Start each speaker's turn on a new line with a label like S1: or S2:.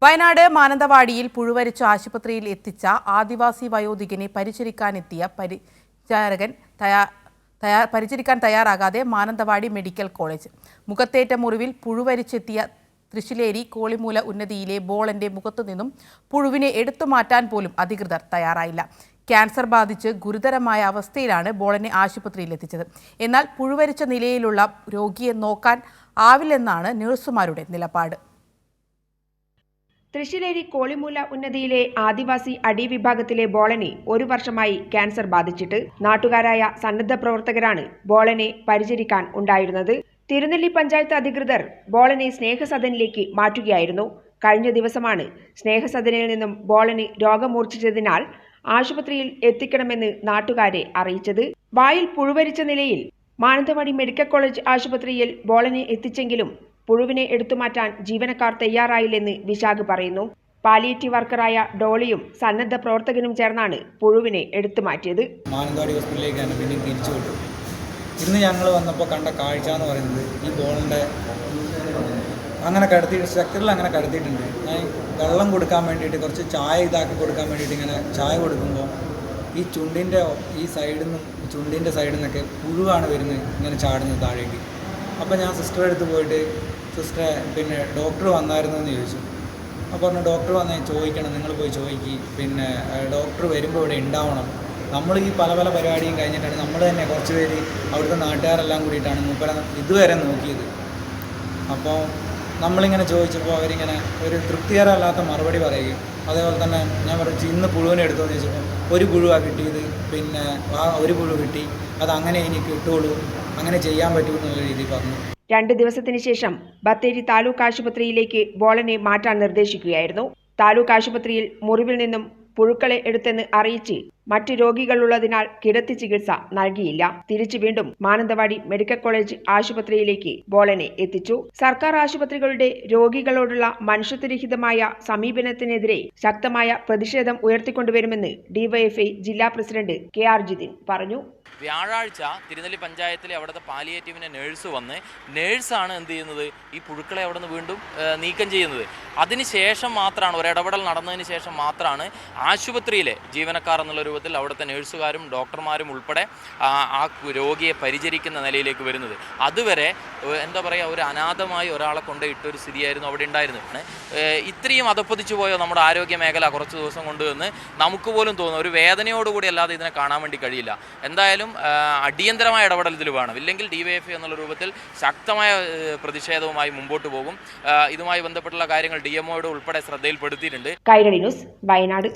S1: വയനാട് മാനന്തവാടിയിൽ പുഴുവരിച്ച ആശുപത്രിയിൽ എത്തിച്ച ആദിവാസി വയോധികനെ പരിചരിക്കാനെത്തിയ പരിചരിക്കാൻ തയ്യാറാകാതെ മാനന്തവാടി മെഡിക്കൽ കോളേജ്. മുഖത്തേറ്റ മുറിവിൽ പുഴുവരിച്ചെത്തിയ തൃശ്ശിലേരി കോളിമൂല ഉന്നതിയിലെ ബോളന്റെ മുഖത്തുനിന്നും പുഴുവിനെ എടുത്തുമാറ്റാൻ പോലും അധികൃതർ തയ്യാറായില്ല. ക്യാൻസർ ബാധിച്ച് ഗുരുതരമായ അവസ്ഥയിലാണ് ബോളനെ ആശുപത്രിയിൽ എത്തിച്ചത്. എന്നാൽ പുഴുവരിച്ച നിലയിലുള്ള രോഗിയെ നോക്കാൻ ആവില്ലെന്നാണ് നഴ്സുമാരുടെ നിലപാട്.
S2: തൃശ്ശിലേരി കോളിമൂല ഉന്നതിയിലെ ആദിവാസി അടി വിഭാഗത്തിലെ ബോളനെ 1 വർഷമായി ക്യാൻസർ ബാധിച്ചിട്ട് നാട്ടുകാരായ സന്നദ്ധ പ്രവർത്തകരാണ് ബോളനെ പരിചരിക്കാൻ ഉണ്ടായിരുന്നത്. തിരുനെല്ലി പഞ്ചായത്ത് അധികൃതർ ബോളനെ സ്നേഹസദനിലേക്ക് മാറ്റുകയായിരുന്നു. കഴിഞ്ഞ ദിവസമാണ് സ്നേഹസദനിൽ നിന്നും ബോളന് രോഗം മൂർച്ഛിച്ചതിനാൽ ആശുപത്രിയിൽ എത്തിക്കണമെന്ന് നാട്ടുകാരെ അറിയിച്ചത്. വായിൽ പുഴുവരിച്ച നിലയിൽ മാനന്തവാടി മെഡിക്കൽ കോളേജ് ആശുപത്രിയിൽ ബോളനെ എത്തിച്ചെങ്കിലും പുഴുവിനെ എടുത്തുമാറ്റാൻ ജീവനക്കാർ തയ്യാറായില്ലെന്ന് വിശാഖ് പറയുന്നു. പാലിയേറ്റീവ് വർക്കറായ ഡോളിയും സന്നദ്ധ പ്രവർത്തകനും ചേർന്നാണ് പുഴുവിനെ എടുത്തുമാറ്റിയത്.
S3: മാനന്തവാടി ഹോസ്പിറ്റലിലേക്കാണ് പിന്നെയും തിരിച്ചു വിട്ടു. ഇന്ന് ഞങ്ങൾ വന്നപ്പോൾ കണ്ട കാഴ്ച എന്ന് പറയുന്നത് ഈ ബോളിൻ്റെ അങ്ങനെ കടത്തിയിട്ട് സ്ട്രക്ചറിൽ അങ്ങനെ കടത്തിയിട്ടുണ്ട്. ഞാൻ വെള്ളം കൊടുക്കാൻ വേണ്ടിയിട്ട് കുറച്ച് ചായ ഇതാക്കി കൊടുക്കാൻ വേണ്ടിയിട്ട് ഇങ്ങനെ ചായ കൊടുക്കുമ്പോൾ ഈ ചുണ്ടിൻ്റെ ഈ സൈഡിൽ നിന്നും ചുണ്ടിൻ്റെ സൈഡിൽ നിന്നൊക്കെ പുഴുവാണ് വരുന്നത്, ഇങ്ങനെ ചാടുന്നത് താഴേക്ക്. അപ്പോൾ ഞാൻ സിസ്റ്ററെ അടുത്ത് പോയിട്ട് സിസ്റ്ററെ പിന്നെ ഡോക്ടർ വന്നായിരുന്നു എന്ന് ചോദിച്ചു. അപ്പോൾ പറഞ്ഞു ഡോക്ടർ വന്നാൽ ചോദിക്കണം, നിങ്ങൾ പോയി ചോദിക്കുക, പിന്നെ ഡോക്ടർ വരുമ്പോൾ ഇവിടെ ഉണ്ടാവണം. നമ്മൾ ഈ പല പല പരിപാടിയും കഴിഞ്ഞിട്ടാണ് നമ്മൾ തന്നെ കുറച്ച് പേര് അവിടുത്തെ നാട്ടുകാരെല്ലാം കൂടിയിട്ടാണ് മൂപ്പര ഇതുവരെ നോക്കിയത്. അപ്പോൾ നമ്മളിങ്ങനെ ചോദിച്ചപ്പോൾ അവരിങ്ങനെ ഒരു തൃപ്തികരമല്ലാത്ത മറുപടി പറയുകയും അതേപോലെ തന്നെ ഞാൻ പറഞ്ഞു ഇന്ന് പുഴുവിനെ എടുത്തോന്ന് ചോദിച്ചപ്പോൾ ഒരു പുഴുവാണ് കിട്ടിയത്, പിന്നെ ഒരു പുഴു കിട്ടി, അത് അങ്ങനെ എനിക്ക് കിട്ടുള്ളൂ, അങ്ങനെ ചെയ്യാൻ പറ്റുമെന്നുള്ള രീതിയിൽ പറഞ്ഞു.
S2: 2 ദിവസത്തിന് ശേഷം ബത്തേരി താലൂക്ക് ആശുപത്രിയിലേക്ക് ബോളനെ മാറ്റാൻ നിർദ്ദേശിക്കുകയായിരുന്നു. താലൂക്ക് ആശുപത്രിയിൽ മുറിവിൽ നിന്നും പുഴുക്കളെ എടുത്തെന്ന് അറിയിച്ച് മറ്റ് രോഗികളുള്ളതിനാൽ കിടത്തി ചികിത്സ നൽകിയില്ല. തിരിച്ചു വീണ്ടും മാനന്തവാടി മെഡിക്കൽ കോളേജ് ആശുപത്രിയിലേക്ക് ബോളനെ എത്തിച്ചു. സർക്കാർ ആശുപത്രികളുടെ രോഗികളോടുള്ള മനുഷ്യത്വരഹിതമായ സമീപനത്തിനെതിരെ ശക്തമായ പ്രതിഷേധം ഉയർത്തിക്കൊണ്ടുവരുമെന്ന് ഡിവൈഎഫ്ഐ ജില്ലാ പ്രസിഡന്റ് KR ജിതിൻ പറഞ്ഞു.
S4: വ്യാഴാഴ്ച തിരുനെല്ലി പഞ്ചായത്തിലെ അവിടുത്തെ പാലിയേറ്റീവിൻ്റെ നേഴ്സ് വന്ന് നേഴ്സാണ് എന്ത് ചെയ്യുന്നത്, ഈ പുഴുക്കളെ അവിടെ നിന്ന് വീണ്ടും നീക്കം ചെയ്യുന്നത്. അതിനുശേഷം മാത്രമാണ് ഒരിടപെടൽ നടന്നതിന് ശേഷം മാത്രമാണ് ആശുപത്രിയിലെ ജീവനക്കാർ എന്നുള്ള രൂപത്തിൽ അവിടുത്തെ നേഴ്സുകാരും ഡോക്ടർമാരും ഉൾപ്പെടെ ആ രോഗിയെ പരിചരിക്കുന്ന നിലയിലേക്ക് വരുന്നത്. അതുവരെ എന്താ പറയുക, ഒരു അനാഥമായി ഒരാളെ കൊണ്ട് ഇട്ടൊരു സ്ഥിതിയായിരുന്നു അവിടെ ഉണ്ടായിരുന്നത്. ഇത്രയും അധപ്പതിച്ചു പോയോ നമ്മുടെ ആരോഗ്യ മേഖല കുറച്ച് ദിവസം കൊണ്ടുവന്ന് നമുക്ക് പോലും തോന്നുന്നു ഒരു വേദനയോടുകൂടി അല്ലാതെ ഇതിനെ കാണാൻ വേണ്ടി കഴിയില്ല. എന്തായാലും അടിയന്തരമായ ഇടപെടൽ ഇതിൽ വേണം. ഇല്ലെങ്കിൽ ഡിവൈഎഫ്ഐ എന്നുള്ള രൂപത്തിൽ ശക്തമായ പ്രതിഷേധവുമായി മുമ്പോട്ട് പോകും. ഇതുമായി ബന്ധപ്പെട്ടുള്ള കാര്യങ്ങൾ DMOയുടെ ഉൾപ്പെടെ ശ്രദ്ധയിൽപ്പെടുത്തിയിട്ടുണ്ട്.
S2: കൈരളി ന്യൂസ്, വയനാട്.